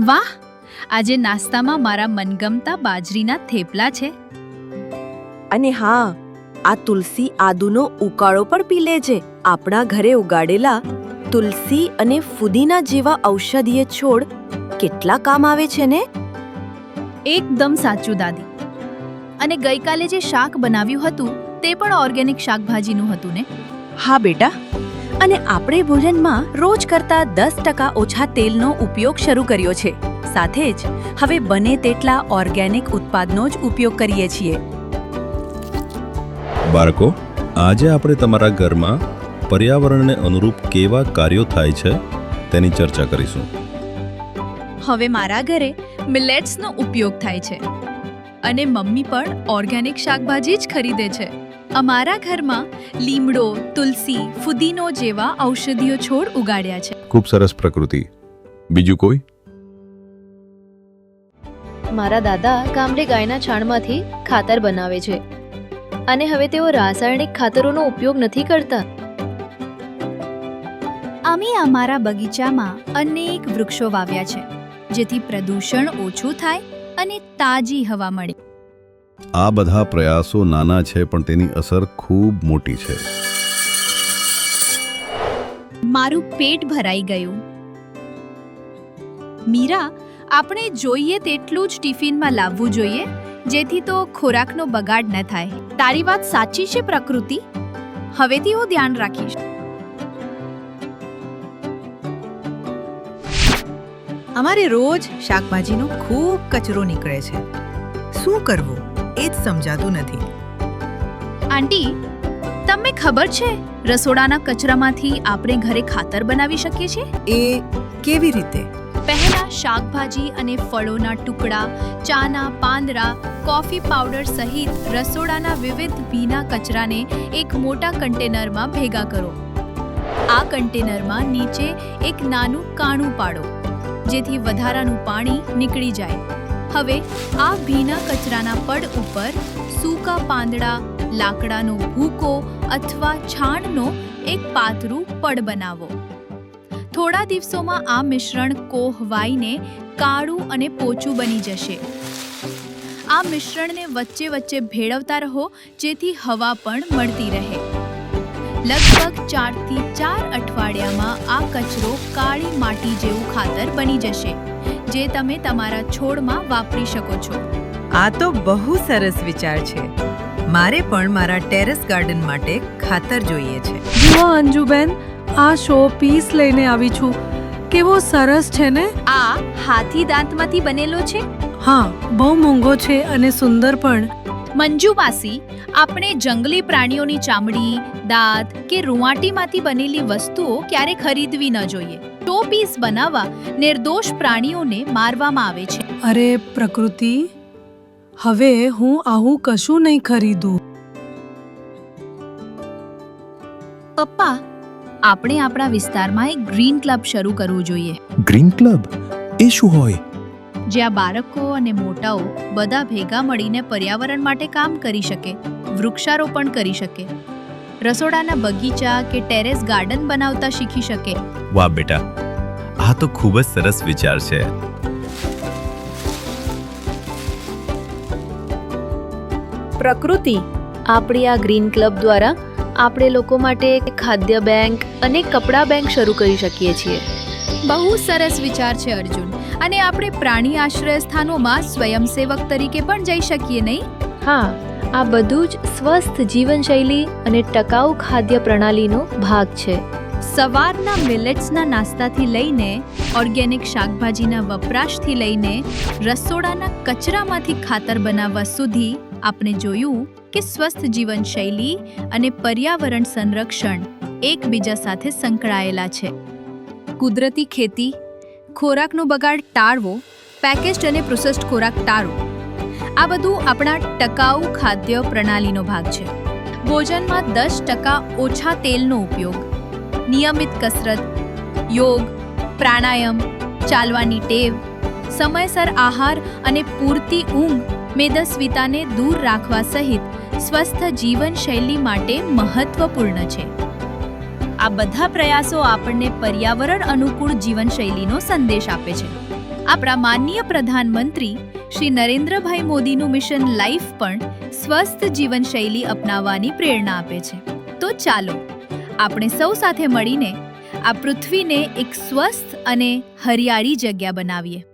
વાહ, આજે નાસ્તામાં મારા મનગમતા બાજરીના થેપલા છે. અને હા, આ તુલસી આદુનો ઉકાળો પણ પી લેજે. આપણા ઘરે ઉગાડેલા તુલસી અને ફુદીના જેવા ઔષધીય છોડ કેટલા કામ આવે છે ને. એકદમ સાચું દાદી. અને ગઈકાલે જે શાક બનાવ્યું હતું તે પણ ઓર્ગેનિક શાકભાજીનું હતું ને? હા બેટા, અને આપણે ભોજનમાં રોજ કરતા 10% ઓછા તેલનો ઉપયોગ શરૂ કર્યો છે. સાથે જ હવે બને તેટલા ઓર્ગેનિક ઉત્પાદનો જ ઉપયોગ કરીએ છીએ. બાળકો, આજે આપણે તમારા ઘરમાં પર્યાવરણને અનુરૂપ કેવા કાર્યો થાય છે તેની ચર્ચા કરીશું. હવે મારા ઘરે મિલેટ્સનો ઉપયોગ થાય છે અને મમ્મી પણ ઓર્ગેનિક શાકભાજી જ ખરીદે છે. અમારા ઘરમાં લીમડો, તુલસી, ફુદીનો જેવા ઔષધીય છોડ ઉગાડ્યા છે. ખૂબ સરસ પ્રકૃતિ. બીજું કોઈ? મારા દાદા ગામડે ગાયના છાણમાંથી ખાતર બનાવે છે અને હવે તેઓ રાસાયણિક ખાતરોનો ઉપયોગ નથી કરતા. અમે અમારા બગીચામાં અનેક વૃક્ષો વાવ્યા છે જેથી પ્રદૂષણ ઓછું થાય અને તાજી હવા મળે. આ બધા પ્રયાસો નાના છે પણ તેની અસર ખૂબ મોટી છે. મારું પેટ ભરાઈ ગયું. મીરા, આપણે જોઈએ તેટલું જ ટિફિનમાં લાવવું જોઈએ જેથી તો ખોરાકનો બગાડ ન થાય. તારી વાત સાચી છે પ્રકૃતિ. હવેથી હું ધ્યાન રાખીશ. અમારે રોજ શાકભાજીનો ખૂબ કચરો નીકળે છે. શું કરવું એ જ સમજાતું નથી. આંટી, તમને ખબર છે રસોડાના કચરામાંથી આપણે ઘરે ખાતર બનાવી શકીએ છીએ? એ કેવી રીતે? પહેલા શાકભાજી અને ફળોના ટુકડા, ચાના પાંદડા, કોફી પાવડર સહિત રસોડાના વિવિધ ભીના કચરાને એક મોટા કન્ટેનરમાં ભેગા કરો. આ કન્ટેનરમાં નીચે એક નાનું કાણું પાડો જેથી વધારાનું પાણી નીકળી જાય. હવે આ ભીના કચરાના પડ ઉપર સૂકા પાંદડા, લાકડાનો ભૂકો અથવા છાણનો એક પાતળું પડ બનાવો. થોડા દિવસોમાં આ મિશ્રણ કોહવાઈને કાળું અને પોચું બની જશે. આ મિશ્રણને વચ્ચે વચ્ચે ભેળવતા રહો જેથી હવા પણ મળતી રહે. લગભગ 4 થી 4 અઠવાડિયામાં આ કચરો કાળી માટી જેવું ખાતર બની જશે જે તમે તમારા છોડમાં વાપરી શકો છો. આ તો બહુ સરસ વિચાર છે. મારે પણ મારા ટેરેસ ગાર્ડન માટે ખાતર જોઈએ છે. જુઓ અંજુબેન, આ શો પીસ લઈને આવી છું. કેવો સરસ છે ને? આ હાથી દાંતમાંથી બનેલો છે? હા, બહુ મોંઘો છે અને સુંદર પણ. મંજુ માસી, આપણે જંગલી પ્રાણીઓની ચામડી, દાંત કે રૂંવાટીમાંથી બનેલી વસ્તુઓ ક્યારે ખરીદવી ન જોઈએ. શો પીસ બનાવવા નિર્દોષ પ્રાણીઓને મારવામાં આવે છે. અરે પ્રકૃતિ, હવે હું આવું કશું નહીં ખરીદું. પપ્પા, આપણે આપણા વિસ્તારમાં એક ગ્રીન ક્લબ શરૂ કરવું જોઈએ. ગ્રીન ક્લબ એ શું હોય? જ્યાં બાળકો અને મોટાઓ બધા ભેગા મળીને પર્યાવરણ માટે કામ કરી શકે, વૃક્ષારોપણ કરી શકે, રસોડાના બગીચા કે ટેરેસ ગાર્ડન બનાવતા શીખી શકે. વાહ બેટા, આ તો ખૂબ જ સરસ વિચાર છે. પ્રકૃતિ, આપણી આ ગ્રીન ક્લબ દ્વારા આપણે લોકો માટે એક ખાદ્ય બેંક અને કપડા બેંક શરૂ કરી શકીએ છીએ. બહુ સરસ વિચાર છે અર્જુન. અને આપણે પ્રાણી આશ્રય સ્થાનોમાં સ્વયંસેવક તરીકે પણ જઈ શકીએ, નહીં? હા, આ બધું જ સ્વસ્થ જીવનશૈલી અને ટકાઉ ખાદ્ય પ્રણાલીનો ભાગ છે. સવારના મિલેટ્સના નાસ્તાથી લઈને ઓર્ગેનિક શાકભાજીના વપરાશથી લઈને રસોડાના કચરામાંથી ખાતર બનાવવા સુધી આપણે જોયું કે સ્વસ્થ જીવનશૈલી અને પર્યાવરણ સંરક્ષણ એકબીજા સાથે સંકળાયેલા છે. કુદરતી ખેતી, ખોરાકનો બગાડ ટાળવો, પેકેજ્ડ અને પ્રોસેસ્ડ ખોરાક ટાળવો, આ બધું આપણા ટકાઉ ખાદ્ય પ્રણાલીનો ભાગ છે. ભોજનમાં 10% ઓછા તેલનો ઉપયોગ, નિયમિત કસરત, યોગ, પ્રાણાયામ, ચાલવાની ટેવ, સમયસર આહાર અને પૂરતી ઊંઘ મેદસ્વીતાને દૂર રાખવા સહિત સ્વસ્થ જીવનશૈલી માટે મહત્વપૂર્ણ છે. આ બધા પ્રયાસો આપણને પર્યાવરણ અનુકૂળ જીવનશૈલીનો સંદેશ આપે છે. આપણા માનનીય પ્રધાનમંત્રી શ્રી નરેન્દ્રભાઈ મોદીનું મિશન લાઈફ પણ સ્વસ્થ જીવનશૈલી અપનાવવાની પ્રેરણા આપે છે. તો ચાલો આપણે સૌ સાથે મળીને આ પૃથ્વીને એક સ્વસ્થ અને હરિયાળી જગ્યા બનાવીએ.